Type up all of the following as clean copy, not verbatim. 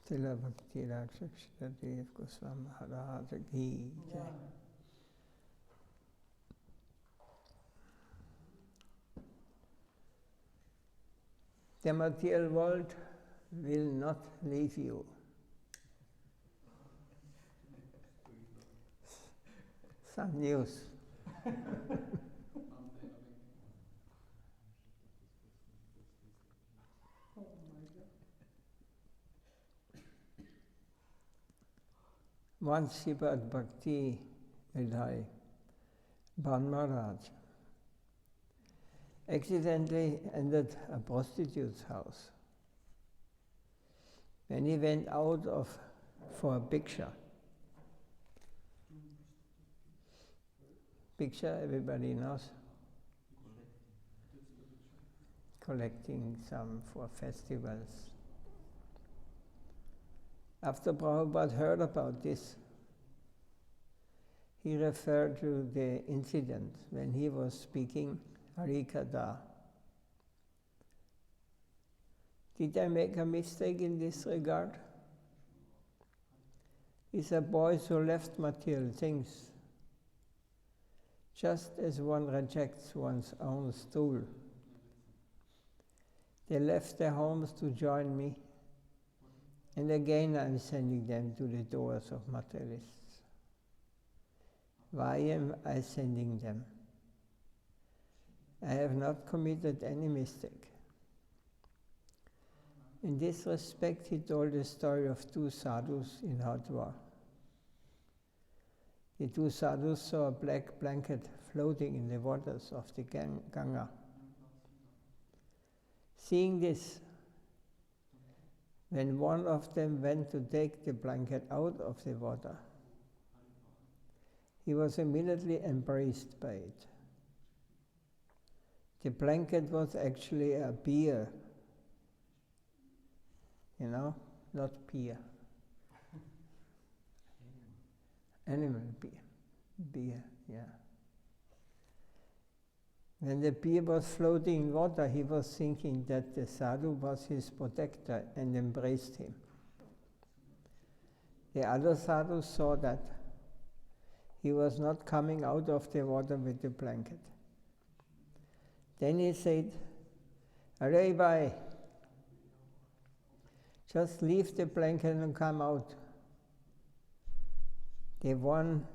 Srila Bhakti Raksha Goswami Maharaj Ki Jai. The material world will not leave you. Some news. Once Srimad Bhakti Radha, Maharaj accidentally entered a prostitute's house. When he went out for a picture, everybody knows, collecting some for festivals. After Prabhupada heard about this, he referred to the incident when he was speaking Harikatha. Did I make a mistake in this regard? These are boys who left material things, just as one rejects one's own stool. They left their homes to join me, and again I'm sending them to the doors of materialists. Why am I sending them? I have not committed any mistake. In this respect, he told the story of two sadhus in Hardwar. The two sadhus saw a black blanket floating in the waters of the Ganga. Seeing this, when one of them went to take the blanket out of the water, he was immediately embraced by it. The blanket was actually a beer, not beer. Animal beer. Beer, yeah. When the beer was floating in water, he was thinking that the sadhu was his protector and embraced him. The other sadhu saw that he was not coming out of the water with the blanket. Then he said, "Hare bhai, just leave the blanket and come out." The one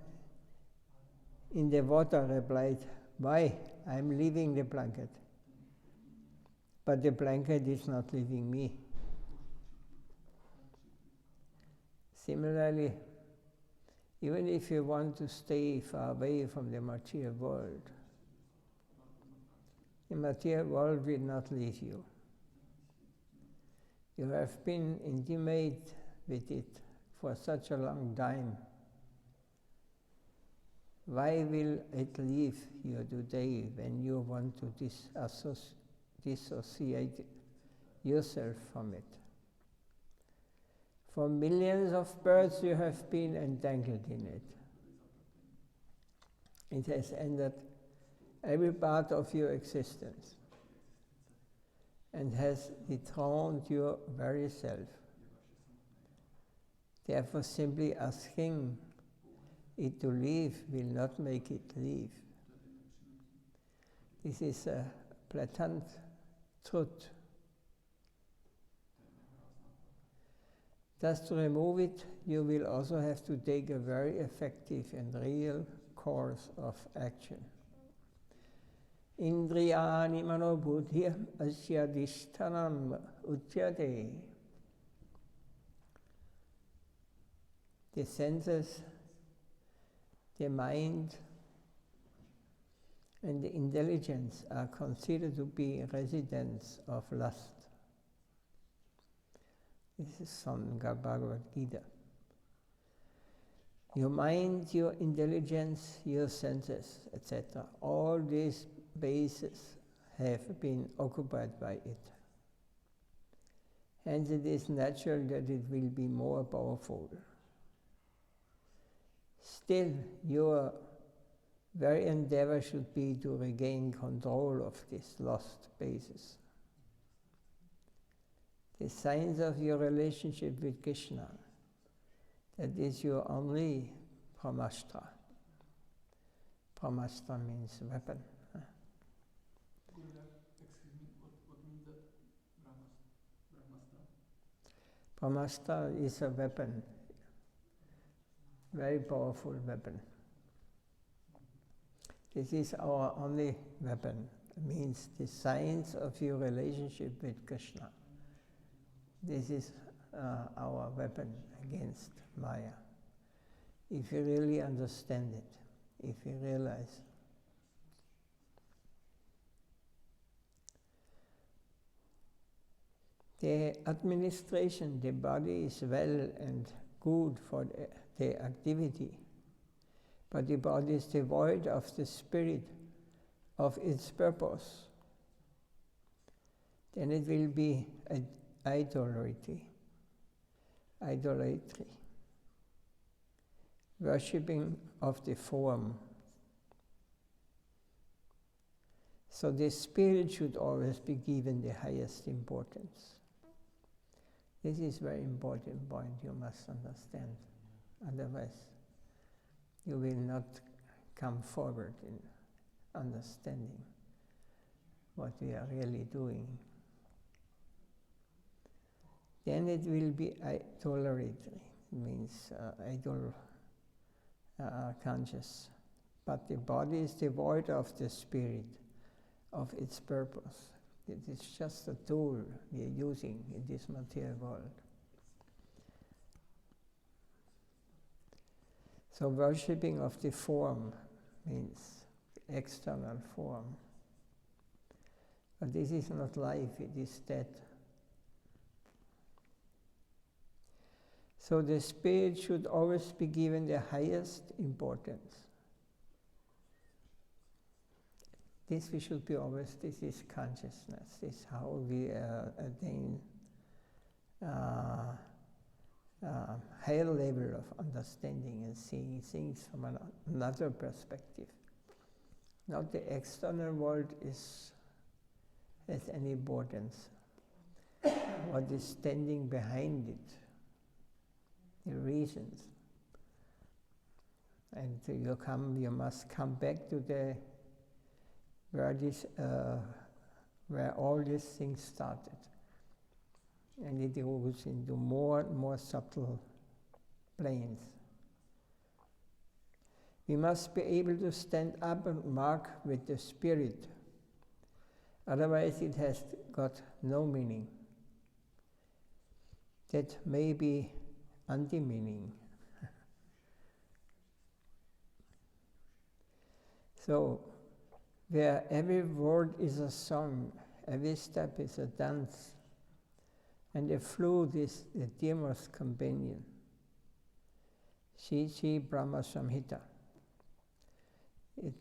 in the water replied, "Why? I'm leaving the blanket." But the blanket is not leaving me. Similarly, even if you want to stay far away from the material world will not leave you. You have been intimate with it for such a long time. Why will it leave you today when you want to dissociate yourself from it? For millions of births you have been entangled in it. It has entered every part of your existence and has dethroned your very self. Therefore, simply asking it to leave will not make it leave. This is a blatant truth. Thus, to remove it, you will also have to take a very effective and real course of action. Indriyani manobudhya asyadishtanam uchyate. The senses, the mind, and the intelligence are considered to be residents of lust. This is from Bhagavad Gita. Your mind, your intelligence, your senses, etc., all these bases have been occupied by it. Hence it is natural that it will be more powerful. Still, your very endeavor should be to regain control of this lost basis. The signs of your relationship with Krishna, that is your only brahmastra. Brahmastra means weapon. Excuse me, what means that brahmastra? Brahmastra is a weapon, very powerful weapon. This is our only weapon. It means the signs of your relationship with Krishna. This is our weapon against Maya. If you really understand it, if you realize. The administration, the body is well and good for the activity, but the body is devoid of the spirit of its purpose. Then it will be idolatry, worshipping of the form. So the spirit should always be given the highest importance. This is a very important point you must understand. Otherwise, you will not come forward in understanding what we are really doing. Then it will be idolatry. It means conscious. But the body is devoid of the spirit, of its purpose. It is just a tool we are using in this material world. So worshipping of the form means external form. But this is not life, it is death. So the spirit should always be given the highest importance. This we should be always, this is consciousness, this is how we attain higher level of understanding and seeing things from another perspective. Not the external world has any importance. What is standing behind it, the reasons. And you must come back to the where all these things started. And it goes into more and more subtle planes. We must be able to stand up and mark with the spirit. Otherwise it has got no meaning. That may be anti-meaning. So, where every word is a song, every step is a dance, and the flute is the dearest companion. Shri Brahma Samhita.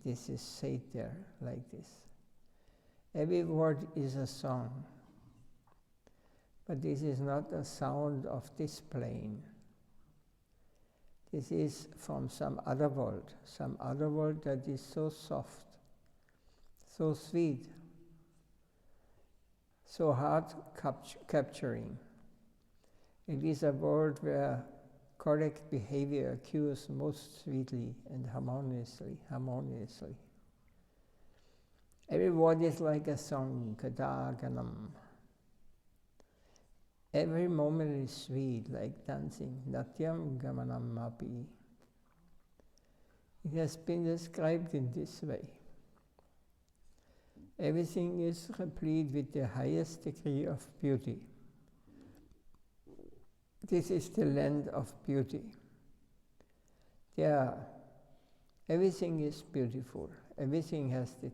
This is said there like this. Every word is a song, but this is not a sound of this plane. This is from some other world that is so soft, so sweet, so hard capturing. It is a world where correct behavior occurs most sweetly and harmoniously. Every word is like a song, kadaganam. Every moment is sweet, like dancing, natyam gamanam api. It has been described in this way. Everything is replete with the highest degree of beauty. This is the land of beauty. There, everything is beautiful. Everything has the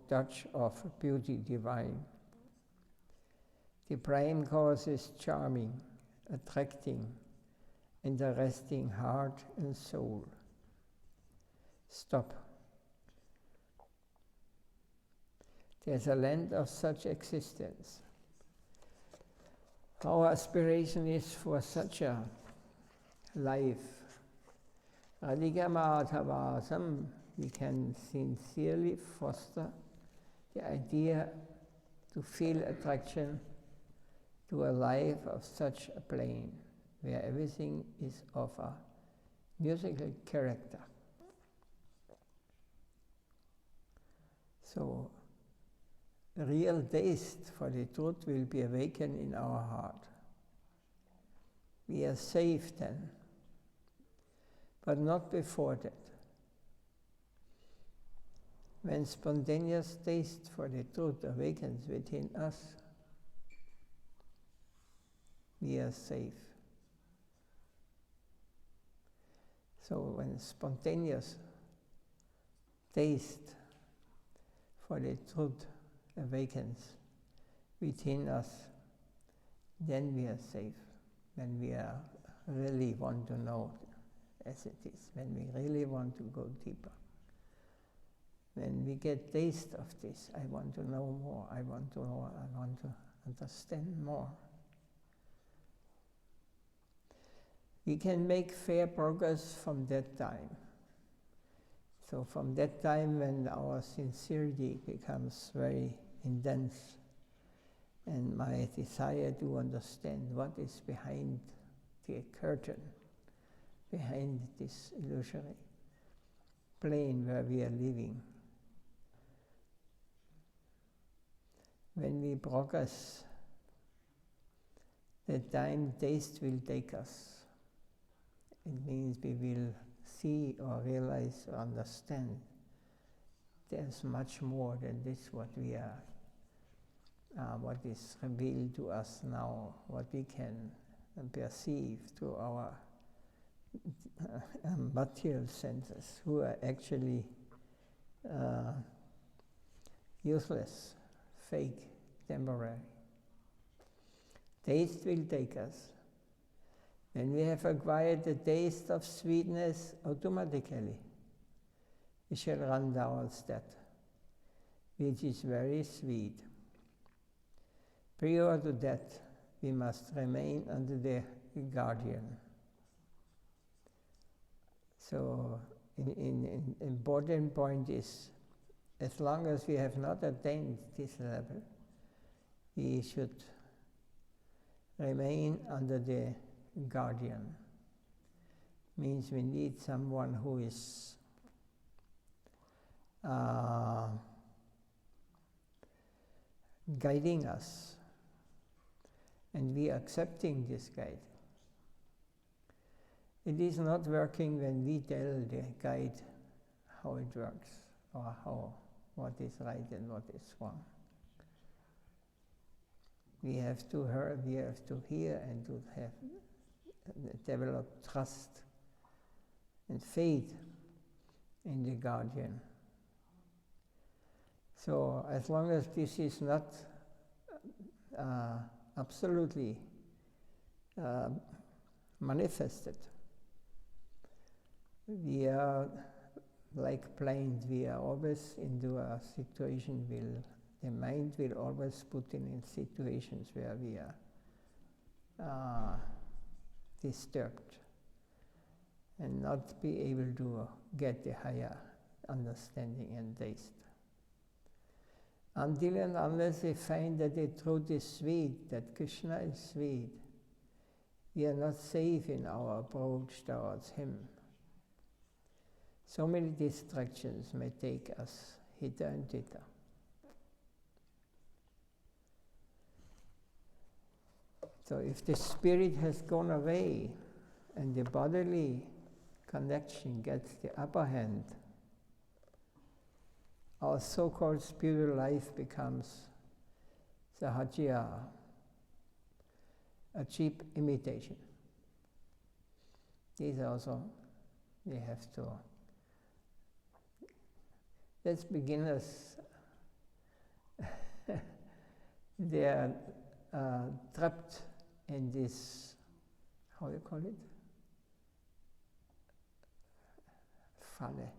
touch of beauty divine. The prime cause is charming, attracting, and arresting heart and soul. Stop. There's a land of such existence. Our aspiration is for such a life. Adhigamadhavasam, we can sincerely foster the idea to feel attraction to a life of such a plane, where everything is of a musical character. So, a real taste for the truth will be awakened in our heart. We are safe then, but not before that. When spontaneous taste for the truth awakens within us, we are safe. So when spontaneous taste for the truth awakens within us, then we are safe. When we really want to know as it is, when we really want to go deeper. When we get taste of this, I want to know more, I want to know, I want to understand more. We can make fair progress from that time. So from that time when our sincerity becomes very intense and my desire to understand what is behind the curtain, behind this illusory plane where we are living. When we progress, the time taste will take us. It means we will see or realize or understand there's much more than this what we are, what is revealed to us now, what we can perceive through our material senses, who are actually useless, fake, temporary. Taste will take us. When we have acquired the taste of sweetness, automatically we shall run towards that, which is very sweet. Prior to that, we must remain under the guardian. So, an important point is, as long as we have not attained this level, we should remain under the guardian. Means we need someone who is guiding us, and we are accepting this guide. It is not working when we tell the guide how it works, or what is right and what is wrong. We have to hear and to have develop trust and faith in the guardian. So as long as this is not absolutely manifested, we are like blind. We are always into a situation, the mind will always put in situations where we are disturbed and not be able to get the higher understanding and taste. Until and unless we find that the truth is sweet, that Krishna is sweet, we are not safe in our approach towards Him. So many distractions may take us hither and thither. So if the spirit has gone away and the bodily connection gets the upper hand, our so-called spiritual life becomes Sahajya, a cheap imitation. These also we have to. Let's beginners. They are trapped in this, how you call it? Falle.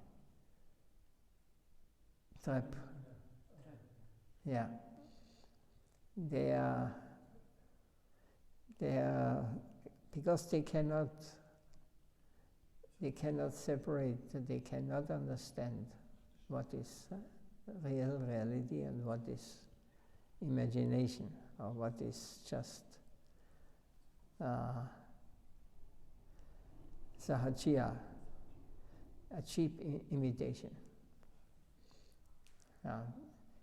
Trap. Yeah. They are because they cannot separate, they cannot understand what is real reality and what is imagination, or what is just Sahajya, a cheap imitation.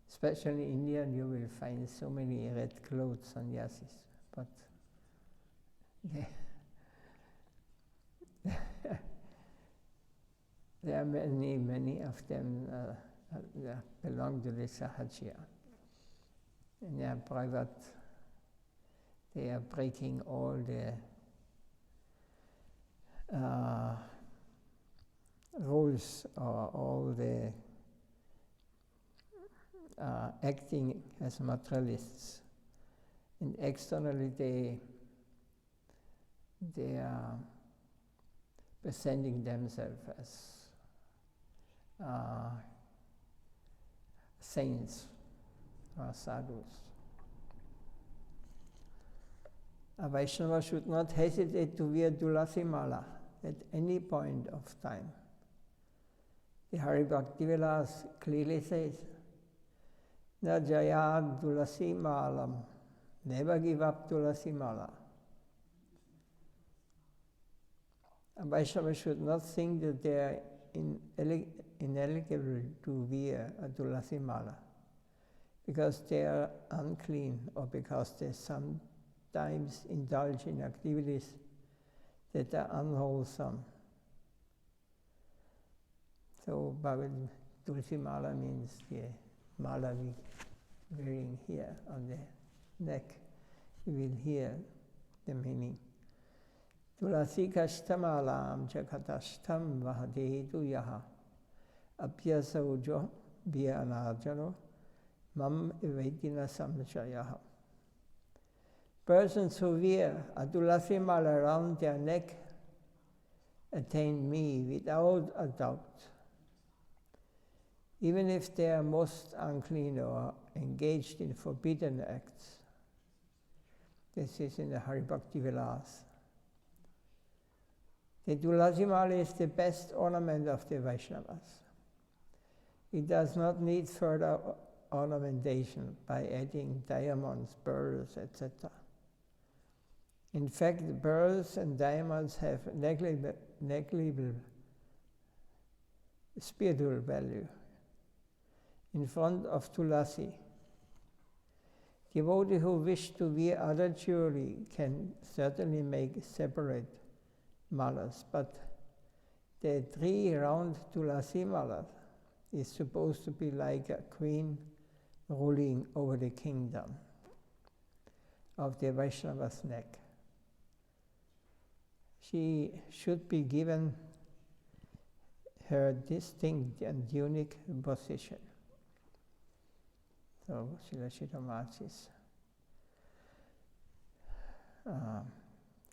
Especially in India, you will find so many red clothes sannyasis, but there are many of them belong to the Sahajya. In their private, they are breaking all the rules, or all the acting as materialists And externally they are presenting themselves as saints or sadhus. A Vaishnava should not hesitate to wear Tulasi Mala at any point of time. The Hari Bhakti Vilas clearly says, Na jayad Tulasi Malam, never give up Tulasi Mala. A Vaishnava should not think that they are ineligible to wear a Tulasi Mala because they are unclean or because they sometimes indulge in activities that are unwholesome. So, Bhagavad Tulsi Mala means the mala we wearing here on the neck. You will hear the meaning. Tulasi kashtamalam chakatashtam vahadetu yaha apyasa ujo vyanarjano mam evedina samchayaha. Persons who wear a Tulasi Mala around their neck attain me without a doubt, even if they are most unclean or engaged in forbidden acts. This is in the Hari Bhakti Vilas. The Tulasi Mala is the best ornament of the Vaishnavas. It does not need further ornamentation by adding diamonds, pearls, etc. In fact, the pearls and diamonds have negligible spiritual value in front of Tulasi. Devotees who wish to wear other jewelry can certainly make separate malas, but the 3 round Tulasi Mala is supposed to be like a queen ruling over the kingdom of the Vaishnava's neck. She should be given her distinct and unique position. So, Srila Maharaj is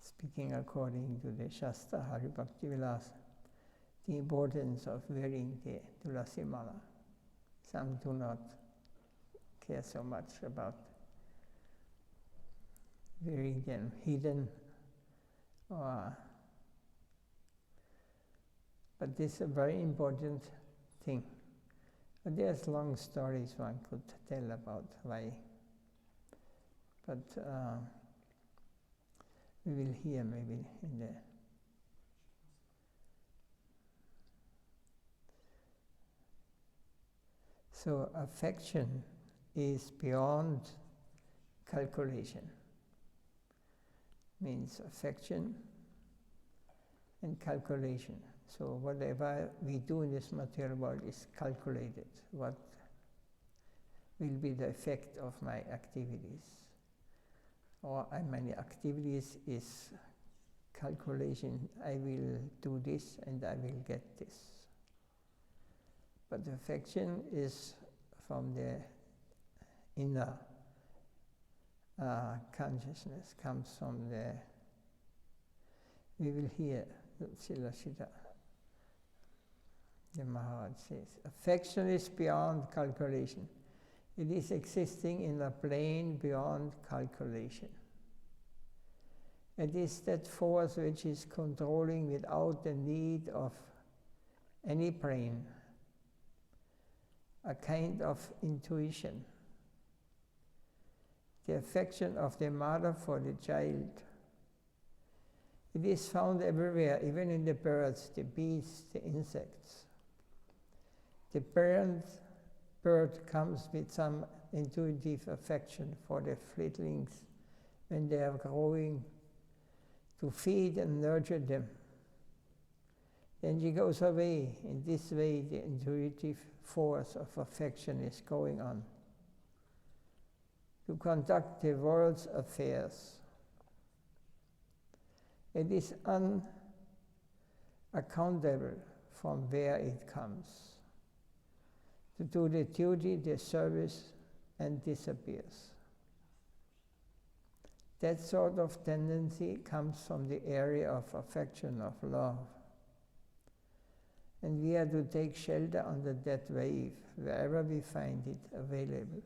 speaking according to the Shastra Hari Bhakti Vilas, the importance of wearing the Tulasi Mala. Some do not care so much about wearing them hidden, but this is a very important thing. But there's long stories one could tell about why. But we will hear maybe in the So affection is beyond calculation. Means affection and calculation. So whatever we do in this material world is calculated. What will be the effect of my activities? Or my activities is calculation. I will do this and I will get this. But the affection is from the inner consciousness, comes from the, we will hear Srila the Maharaj says, affection is beyond calculation. It is existing in a plane beyond calculation. It is that force which is controlling without the need of any brain, a kind of intuition. The affection of the mother for the child. It is found everywhere, even in the birds, the bees, the insects. The parent bird comes with some intuitive affection for the fledglings when they are growing, to feed and nurture them. Then she goes away. In this way, the intuitive force of affection is going on to conduct the world's affairs. It is unaccountable from where it comes, to do the duty, the service, and disappears. That sort of tendency comes from the area of affection, of love. And we are to take shelter under that wave, wherever we find it available.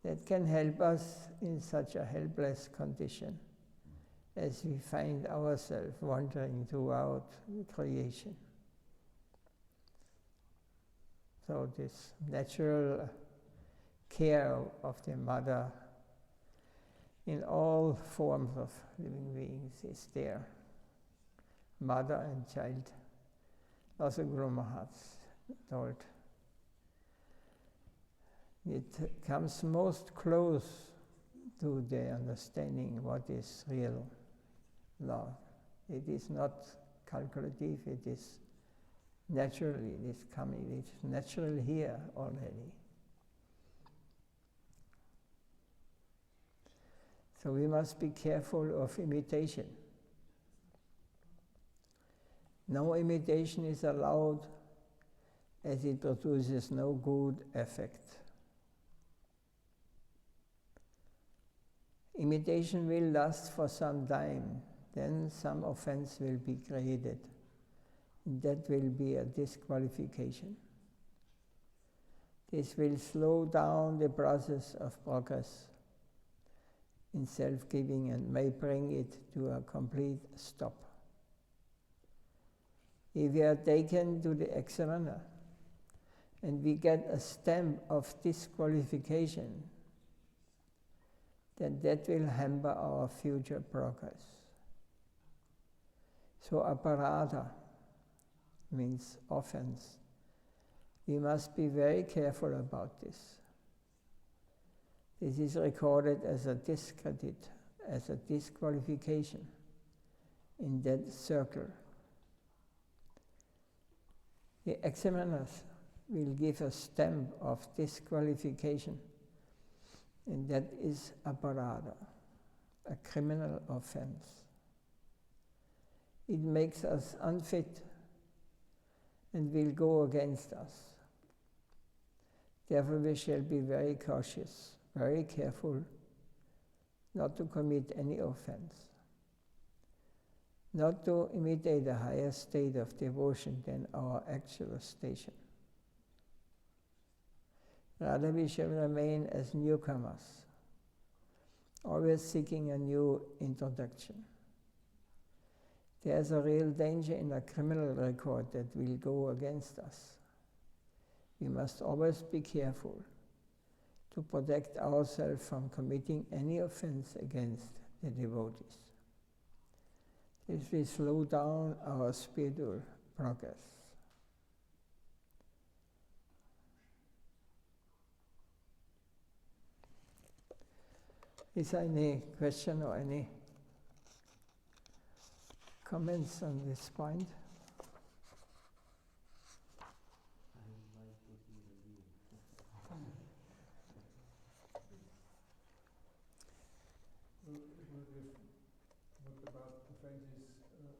That can help us in such a helpless condition as we find ourselves wandering throughout creation. So this natural care of the mother in all forms of living beings is there. Mother and child. Also Guru Maharaj told. It comes most close to the understanding what is real love. It is not calculative, it is naturally, it is coming, it is natural here already. So we must be careful of imitation. No imitation is allowed, as it produces no good effect. Imitation will last for some time, then some offense will be created. That will be a disqualification. This will slow down the process of progress in self-giving and may bring it to a complete stop. If we are taken to the examiner and we get a stamp of disqualification, then that will hamper our future progress. So aparadha means offense. We must be very careful about this. This is recorded as a discredit, as a disqualification in that circle. The examiners will give a stamp of disqualification, and that is aparadha, a criminal offense. It makes us unfit and will go against us. Therefore we shall be very cautious, very careful not to commit any offense, not to imitate a higher state of devotion than our actual station. Rather we shall remain as newcomers, always seeking a new introduction. There's a real danger in a criminal record that will go against us. We must always be careful to protect ourselves from committing any offense against the devotees. This will slow down our spiritual progress. Is there any question or any comments on this point? What about offenses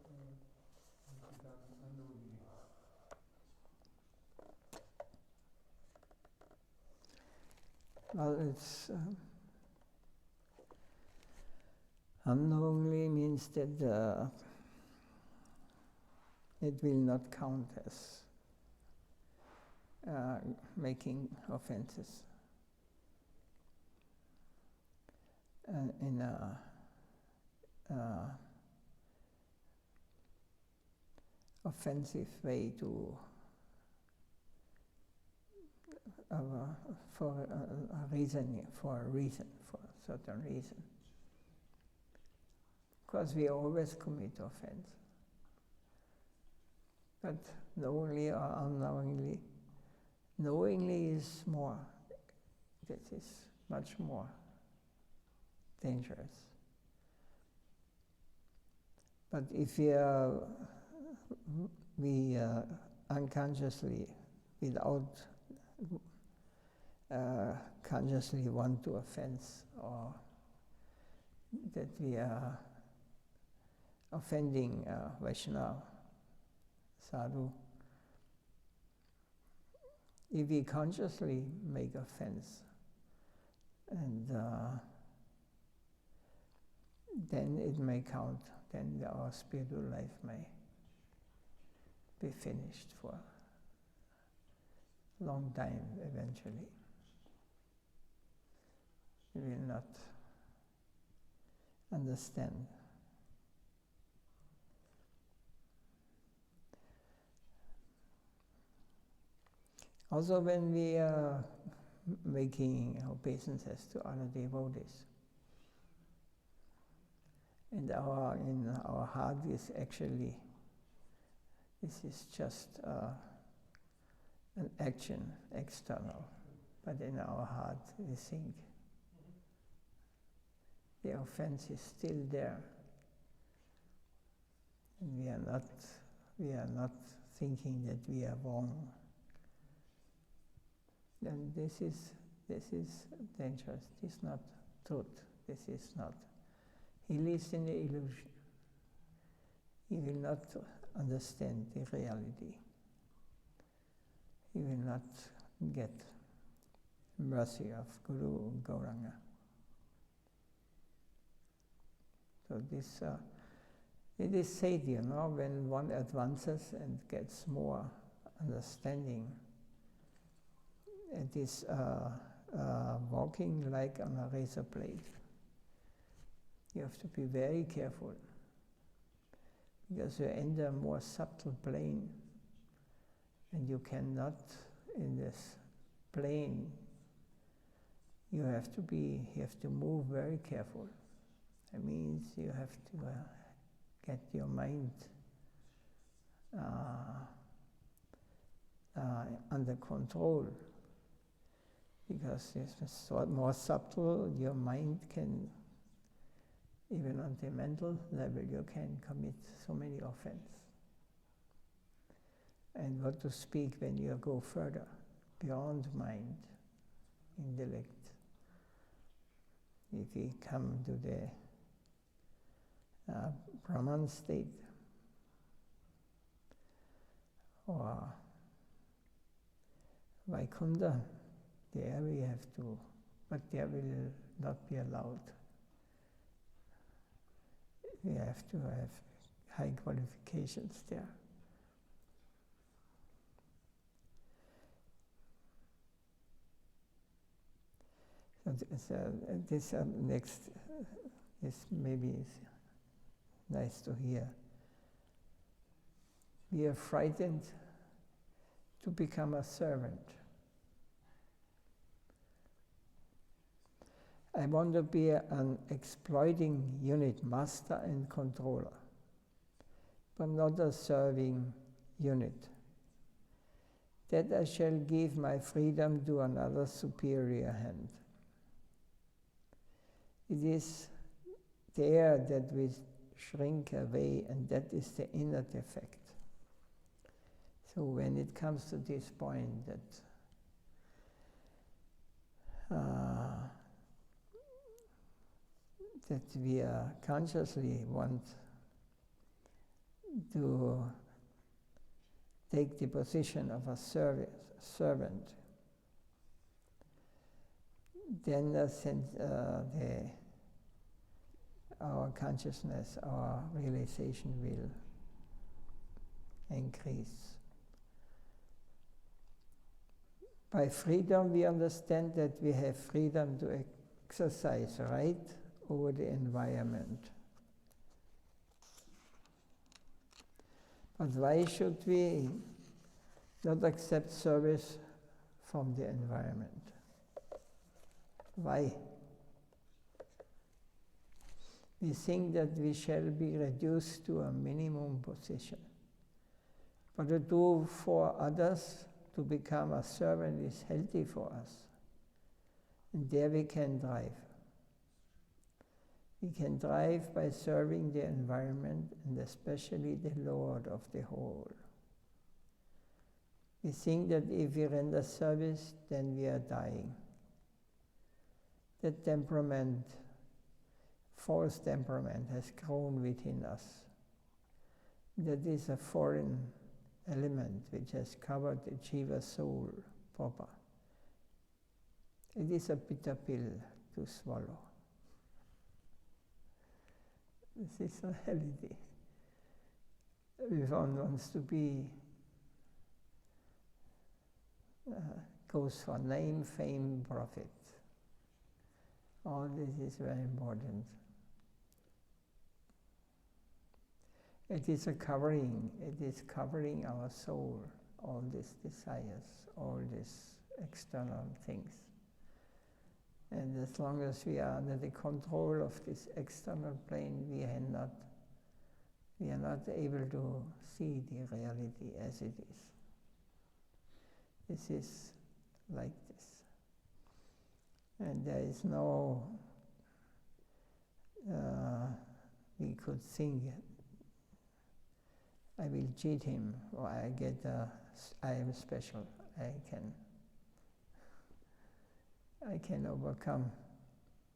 done unknowingly? Well, it's unknowingly means that it will not count as making offenses. In a offensive way to for a reason, for a certain reason. Because we always commit offense. But knowingly or unknowingly, knowingly is more. That is much more dangerous. But if we unconsciously, without consciously want to offense, or that we are offending Vaisnava, sadhu, if we consciously make offense and then it may count. Then our spiritual life may be finished for a long time eventually. We will not understand. Also, when we are making obeisances to other devotees, and in our heart is actually, this is just an action, external, but in our heart we think the offense is still there, and we are not thinking that we are wrong. Then this is dangerous. This is not truth. This is not. He lives in the illusion. He will not understand the reality. He will not get mercy of Guru Gauranga. So this, it is said, when one advances and gets more understanding, it is walking like on a razor blade. You have to be very careful, because you enter a more subtle plane, and you cannot, in this plane, you have to move very careful. It means you have to get your mind under control, because it's more subtle. Your mind can, even on the mental level, you can commit so many offenses. And what to speak when you go further, beyond mind, intellect. If we come to the Brahman state, or Vaikuntha, there we have to, but there will not be allowed. We have to have high qualifications there. So this next is maybe nice to hear. We are frightened to become a servant. I want to be an exploiting unit, master and controller, but not a serving unit. That I shall give my freedom to another superior hand. It is there that we shrink away, and that is the inner defect. So when it comes to this point that we consciously want to take the position of a servant, then our consciousness, our realization will increase. By freedom, we understand that we have freedom to exercise right over the environment. But why should we not accept service from the environment? Why? We think that we shall be reduced to a minimum position. But to do for others, to become a servant, is healthy for us. And there we can drive. We can drive by serving the environment, and especially the Lord of the whole. We think that if we render service, then we are dying. That temperament, false temperament, has grown within us. That is a foreign element which has covered the Jiva soul proper. It is a bitter pill to swallow. This is reality. If one wants to be, goes for name, fame, profit. All this is very important. It is a covering, it is covering our soul, all these desires, all these external things. And as long as we are under the control of this external plane, we are not able to see the reality as it is. This is like this. And there is no, we could think, I will cheat him, or I am special, I can overcome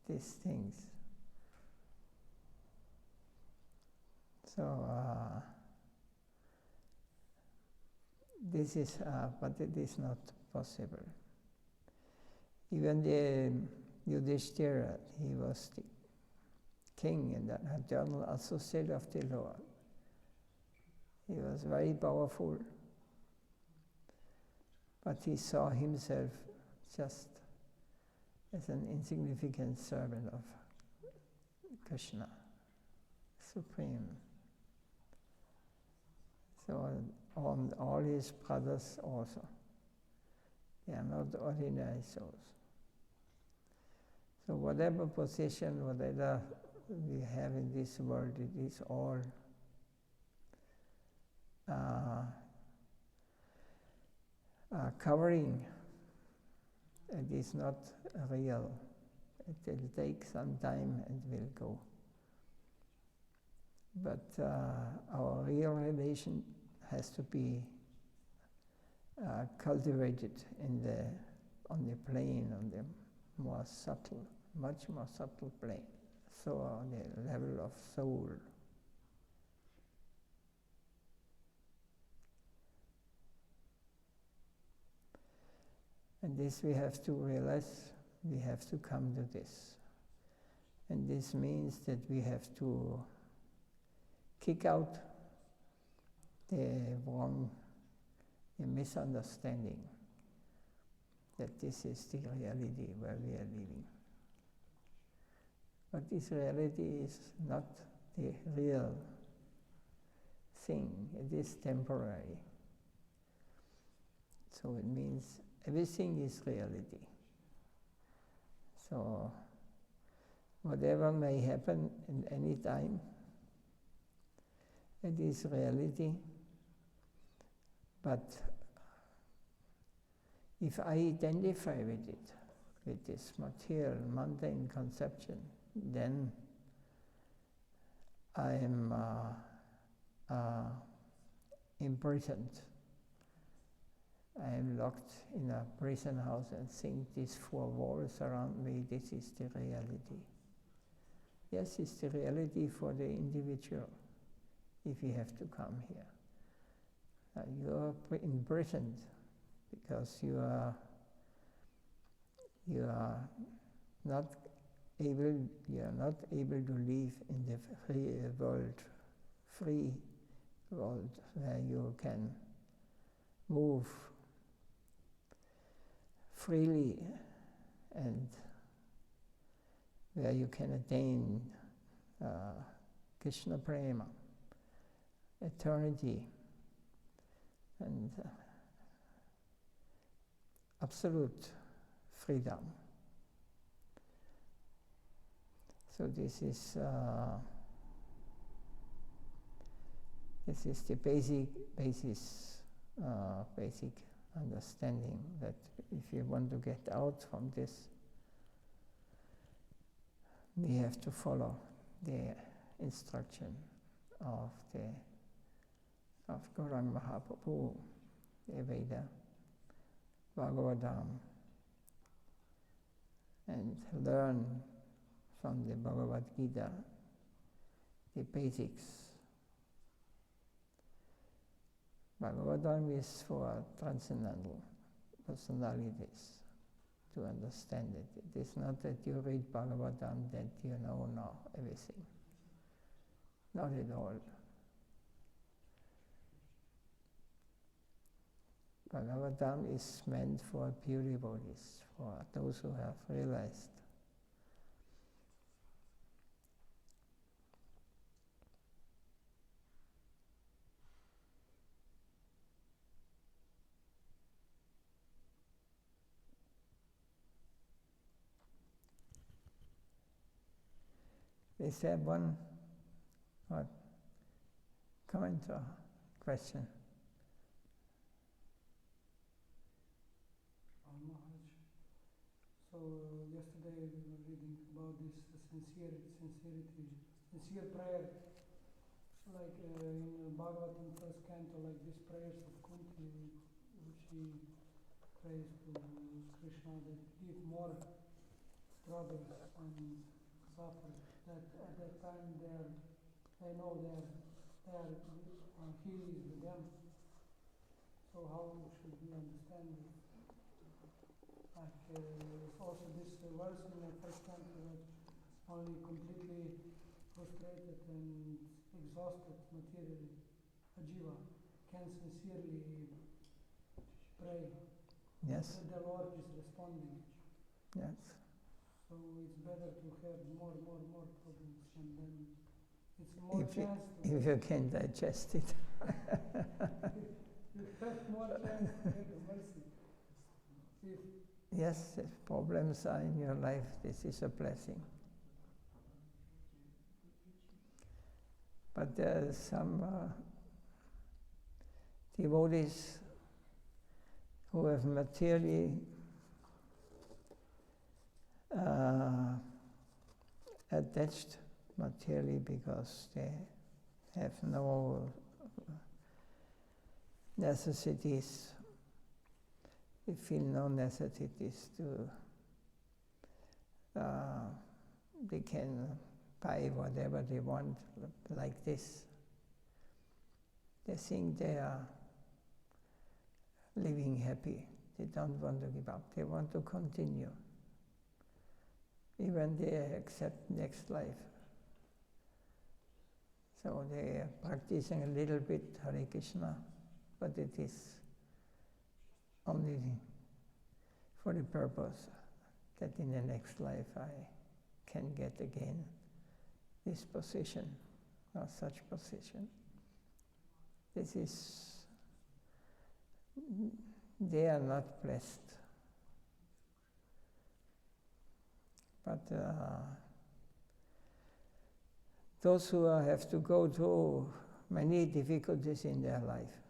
these things. So this is, but it is not possible. Even the Yudhishthira, he was the king and the eternal associate of the Lord. He was very powerful, but he saw himself just as an insignificant servant of Krishna, Supreme. So all his brothers also, they are not ordinary souls. So whatever position, whatever we have in this world, it is all covering. It is not real. It will take some time and will go. But our real relation has to be cultivated on the plane, on the more subtle, much more subtle plane. So on the level of soul. And this we have to realize, we have to come to this. And this means that we have to kick out the misunderstanding that this is the reality where we are living. But this reality is not the real thing, it is temporary. So it means everything is reality. So whatever may happen in any time, it is reality. But if I identify with it, with this material, mundane conception, then I am imprisoned. I am locked in a prison house and think these four walls around me, this is the reality. Yes, it's the reality for the individual, if you have to come here. You are imprisoned because you are not able to live in the free world where you can move freely and where you can attain Krishna Prema, eternity, and absolute freedom. So this is the basic understanding that if you want to get out from this, we have to follow the instruction of Gauranga Mahaprabhu, the Veda, Bhagavatam, and learn from the Bhagavad Gita the basics. Bhagavatam is for transcendental personalities to understand it. It is not that you read Bhagavatam that you know everything. not at all. Bhagavatam is meant for pure devotees, for those who have realized. Is there one comment or question? Maharaj, so yesterday we were reading about this sincere prayer, like in Bhagavatam first canto, like these prayers of Kunti, which he prays to Krishna, that give more struggles and suffer. That at that time they know he is with them. So how should we understand it? Like also this verse in the first canto, that only completely frustrated and exhausted materially, a jiva, can sincerely pray. Yes. That the Lord is responding. Yes. So it's better to have more problems, and then it's more If chance if you can digest it. you have more chance to get the mercy. Yes, if problems are in your life, this is a blessing. But there are some devotees who have materially attached materially because they have no necessities. They feel no necessities to, they can buy whatever they want, like this. They think they are living happy. They don't want to give up. They want to continue. Even they accept next life. So they are practicing a little bit Hare Krishna, but it is only for the purpose that in the next life I can get again this position or such position. This is, they are not blessed. But those who have to go through many difficulties in their life,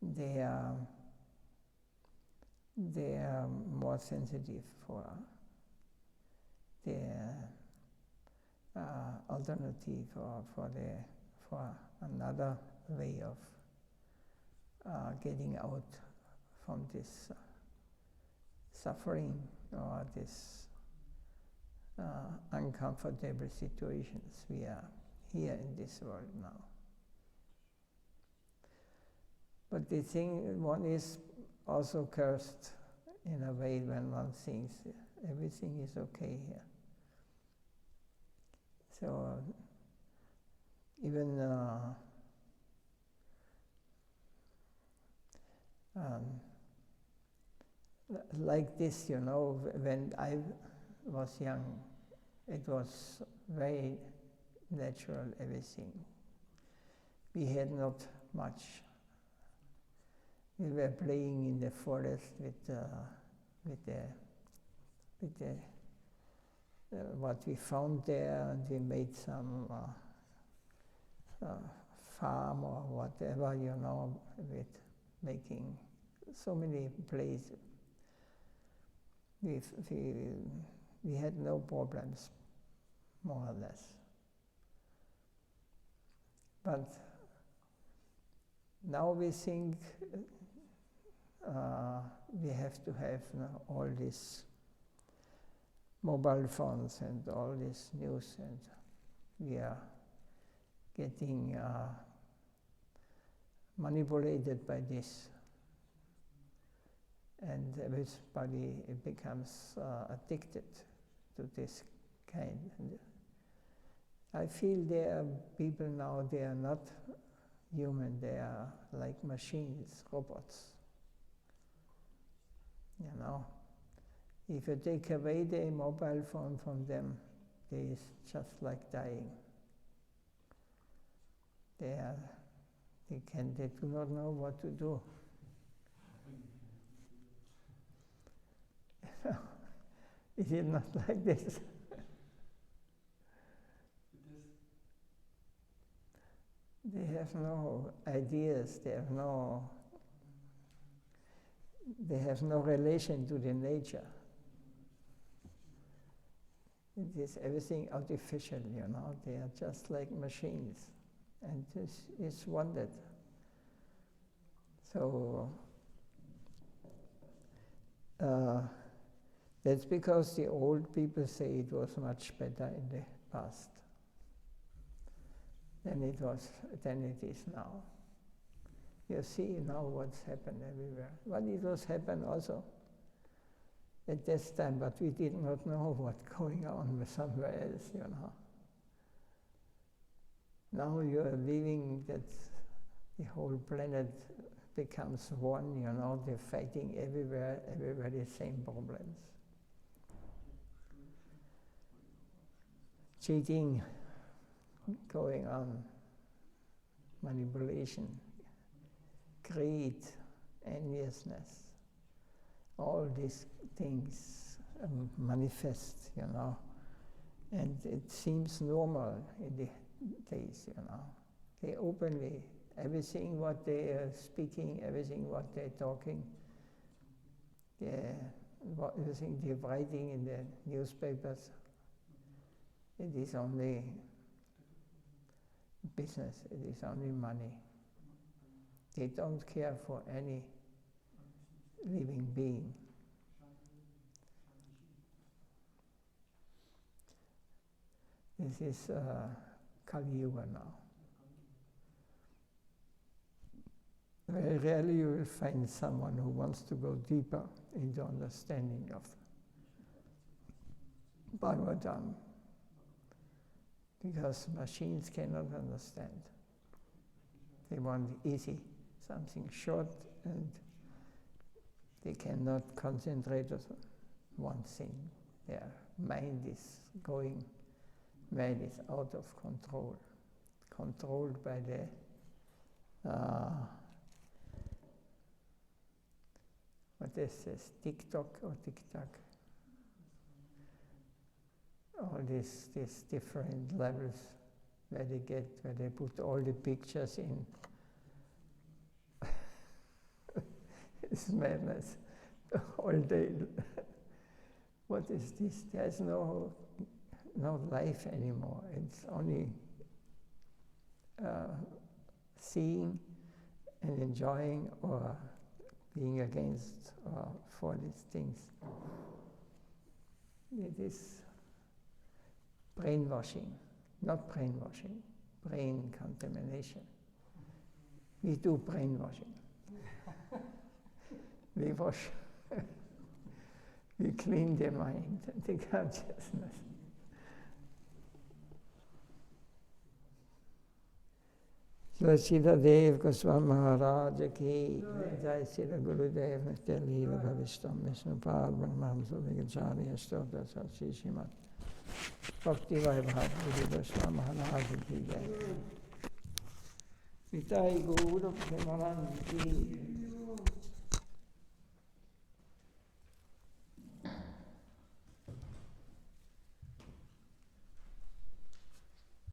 they are more sensitive for the alternative or for another way of getting out from this suffering or this uncomfortable situations we are here in this world now. But the thing, one is also cursed in a way when one thinks everything is okay here. So even like this, you know, when I was young, it was very natural, everything. We had not much. We were playing in the forest with what we found there, and we made some farm or whatever, you know, with making so many plays. We had no problems, more or less. But now we think we have to have all these mobile phones and all this news, and we are getting manipulated by this. And everybody becomes addicted to this kind. I feel there are people now, they are not human, they are like machines, robots. You know, if you take away the mobile phone from them, they just like dying. They do not know what to do. Is it not like this? They have no ideas, they have no relation to the nature. It is everything artificial, you know, they are just like machines. And this is wanted. So that's because the old people say it was much better in the past than it is now. You see now what's happened everywhere. But it was happened also at this time, but we did not know what's going on with somewhere else, you know. Now you are living that the whole planet becomes one, you know, they're fighting everywhere, everybody same problems. Cheating going on, manipulation, greed, enviousness, all these things manifest, you know, and it seems normal in the days, you know. They openly, everything what they are speaking, everything what they're talking, everything they're writing in the newspapers, it is only business, it is only money. They don't care for any living being. This is Kali Yuga now. Very rarely you will find someone who wants to go deeper into understanding of Bhagavatam, because machines cannot understand. They want easy, something short, and they cannot concentrate on one thing. Their mind is going mad, is out of control, controlled by the what is this, TikTok or TikTok? All these different levels where they put all the pictures in. It's madness, all day. What is this? There's no life anymore. It's only seeing and enjoying, or being against for these things. It is brainwashing, not brainwashing, brain contamination. We do brainwashing. We wash, we clean the mind and the consciousness. Srila Dev Goswami Maharaj ki Jai Srila Gurudev Nitya Leela Bhavishtam Vishnupad Brahman Suvigacharya Stota Satsi Srimad Bhakti Vaibhav Guru Goswami Maharaj ki Jai Nitai Guru Premanand ki